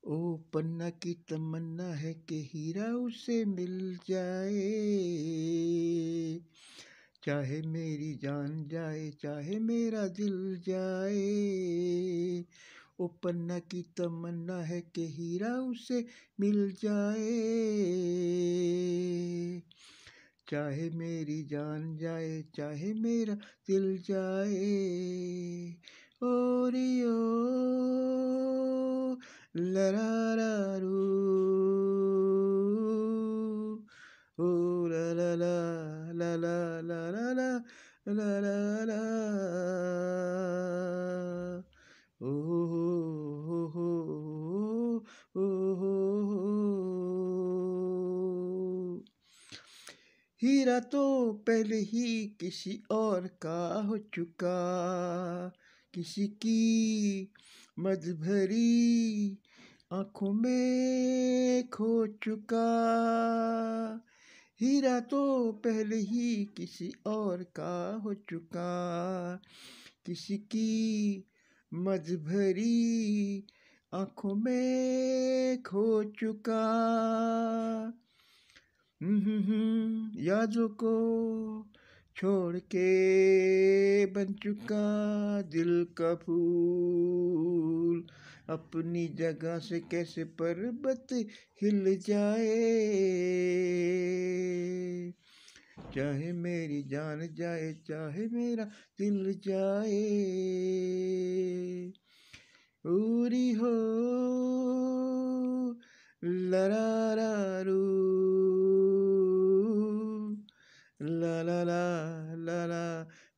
ओ पन्ना की तमन्ना है कि हीरा उसे मिल जाए, चाहे मेरी जान जाए चाहे मेरा दिल जाए। ओ पन्ना की तमन्ना है कि हीरा उसे मिल जाए, चाहे मेरी जान जाए चाहे मेरा दिल जाए। ओरियो लरारू, ओ ला ला ला ला ला ला ला ला ला ला, ओ हो हो हो हो हो। हीरा तो पहले ही किसी और का हो चुका, किसी की मद भरी आंखों में खो चुका। हीरा तो पहले ही किसी और का हो चुका, किसी की मद भरी आंखों में खो चुका। यादों को छोड़ के बन चुका दिल का फूल, अपनी जगह से कैसे पर्वत हिल जाए, चाहे मेरी जान जाए चाहे मेरा दिल जाए। उरी हो लरारू, ला ला ला ला ला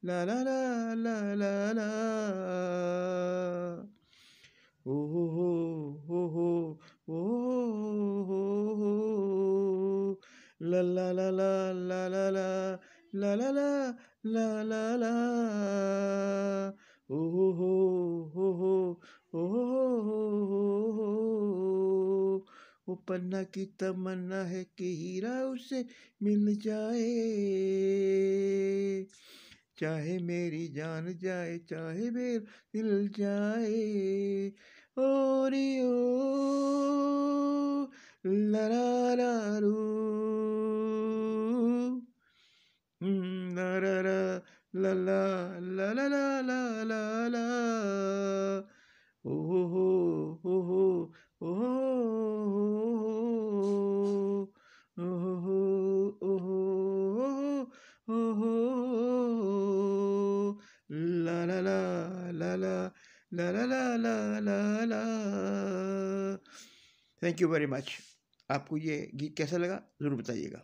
ला ला ला ला ला ला, ओ हो हो हो हो हो हो, ला ला ला ला ला ला ला ला ला ला ला ला, ओ हो हो हो हो हो। वो पन्ना की तमन्ना है कि हीरा उसे मिल जाए, चाहे मेरी जान जाए चाहे मेरा दिल जाए। ओरियो लरारू, ला ला ला ला ला ला ला ला ला ला, ओ हो हो हो हो हो हो हो हो, ला ला ला ला ला ला ला ला ला ला ला। Thank you very much. आपको ये गीत कैसा लगा ज़रूर बताइएगा।